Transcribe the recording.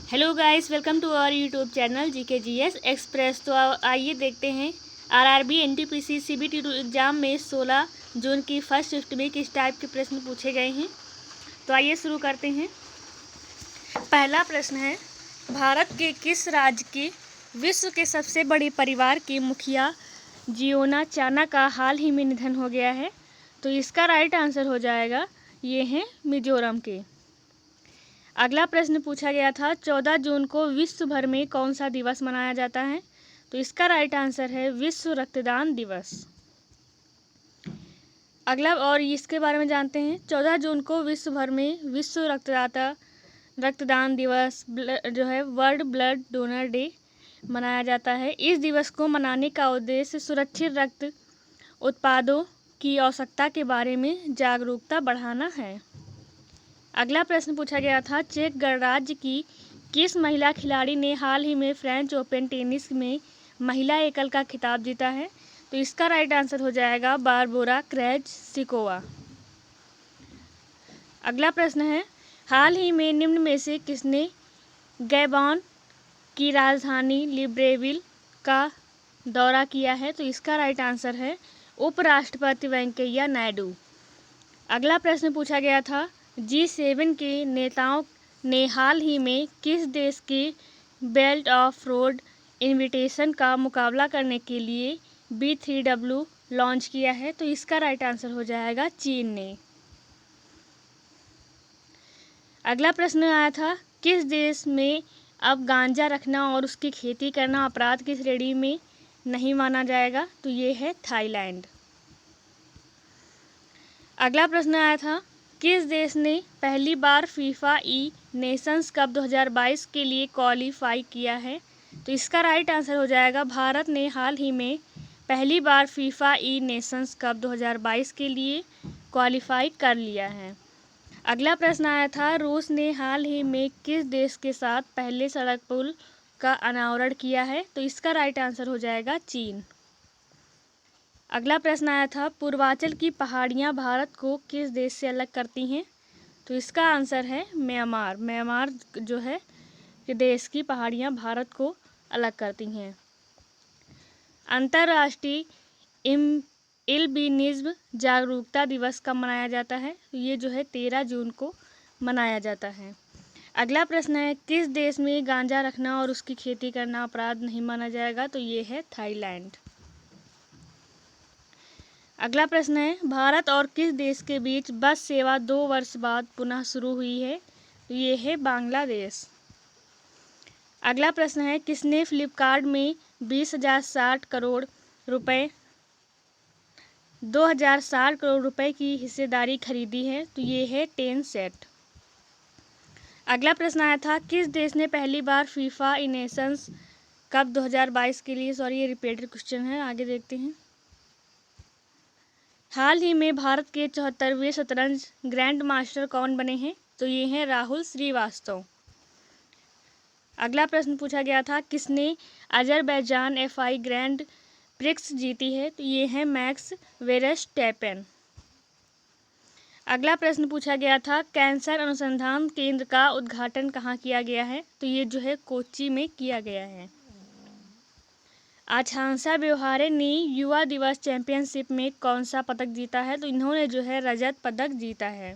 Hello guys, welcome to our YouTube channel GKGS express. तो आइए देखते हैं आरआरबी एनटीपीसी CBT एग्ज़ाम में 16 जून की फर्स्ट शिफ्ट में किस टाइप के प्रश्न पूछे गए हैं। तो आइए शुरू करते हैं। पहला प्रश्न है, भारत के किस राज्य के विश्व के सबसे बड़े परिवार के मुखिया जियोना चाना का हाल ही में निधन हो गया है। तो इसका राइट आंसर हो जाएगा, ये हैं मिजोरम के। अगला प्रश्न पूछा गया था, 14 जून को विश्व भर में कौन सा दिवस मनाया जाता है। तो इसका राइट आंसर है विश्व रक्तदान दिवस। अगला और इसके बारे में जानते हैं। 14 जून को विश्व भर में विश्व रक्तदान दिवस जो है वर्ल्ड ब्लड डोनर डे मनाया जाता है। इस दिवस को मनाने का उद्देश्य सुरक्षित रक्त उत्पादों की आवश्यकता के बारे में जागरूकता बढ़ाना है। अगला प्रश्न पूछा गया था, चेक गणराज्य की किस महिला खिलाड़ी ने हाल ही में फ्रेंच ओपन टेनिस में महिला एकल का खिताब जीता है। तो इसका राइट आंसर हो जाएगा बारबोरा क्रेजसिकोवा। अगला प्रश्न है, हाल ही में निम्न में से किसने गैबॉन की राजधानी लिब्रेविल का दौरा किया है। तो इसका राइट आंसर है उपराष्ट्रपति वेंकैया नायडू। अगला प्रश्न पूछा गया था, G7 के नेताओं ने हाल ही में किस देश के बेल्ट ऑफ रोड इनविटेशन का मुकाबला करने के लिए B3W लॉन्च किया है। तो इसका राइट आंसर हो जाएगा चीन ने। अगला प्रश्न आया था, किस देश में अब गांजा रखना और उसकी खेती करना अपराध की श्रेणी में नहीं माना जाएगा। तो ये है थाईलैंड। अगला प्रश्न आया था, किस देश ने पहली बार फीफा ई नेशंस कप 2022 के लिए क्वालिफाई किया है। तो इसका राइट आंसर हो जाएगा भारत ने हाल ही में पहली बार फीफा ई नेशंस कप 2022 के लिए क्वालिफाई कर लिया है। अगला प्रश्न आया था, रूस ने हाल ही में किस देश के साथ पहले सड़क पुल का अनावरण किया है। तो इसका राइट आंसर हो जाएगा चीन। अगला प्रश्न आया था, पूर्वांचल की पहाड़ियाँ भारत को किस देश से अलग करती हैं। तो इसका आंसर है म्यांमार। म्यांमार जो है कि देश की पहाड़ियाँ भारत को अलग करती हैं। अंतर्राष्ट्रीय एल्बिनिज्म जागरूकता दिवस कब मनाया जाता है। तो ये जो है 13 जून को मनाया जाता है। अगला प्रश्न है, किस देश में गांजा रखना और उसकी खेती करना अपराध नहीं माना जाएगा। तो ये है थाईलैंड। अगला प्रश्न है, भारत और किस देश के बीच बस सेवा 2 वर्ष बाद पुनः शुरू हुई है। तो ये है बांग्लादेश। अगला प्रश्न है, किसने फ्लिपकार्ट में 20,060 करोड़ रुपए 2060 करोड़ रुपए की हिस्सेदारी खरीदी है। तो ये है टेंसेंट। अगला प्रश्न आया था, किस देश ने पहली बार फीफा नेशंस कप 2022 के लिए ये रिपीटेड क्वेश्चन है, आगे देखते हैं। हाल ही में भारत के 74वें शतरंज ग्रैंड मास्टर कौन बने हैं। तो ये हैं राहुल श्रीवास्तव। अगला प्रश्न पूछा गया था, किसने अजरबैजान FI ग्रैंड प्रिक्स जीती है। तो ये हैं मैक्स वेरस्टैपेन। अगला प्रश्न पूछा गया था, कैंसर अनुसंधान केंद्र का उद्घाटन कहाँ किया गया है। तो ये जो है कोच्चि में किया गया है। आकांक्षा व्यवहारे ने युवा दिवस चैंपियनशिप में कौन सा पदक जीता है। तो इन्होंने जो है रजत पदक जीता है।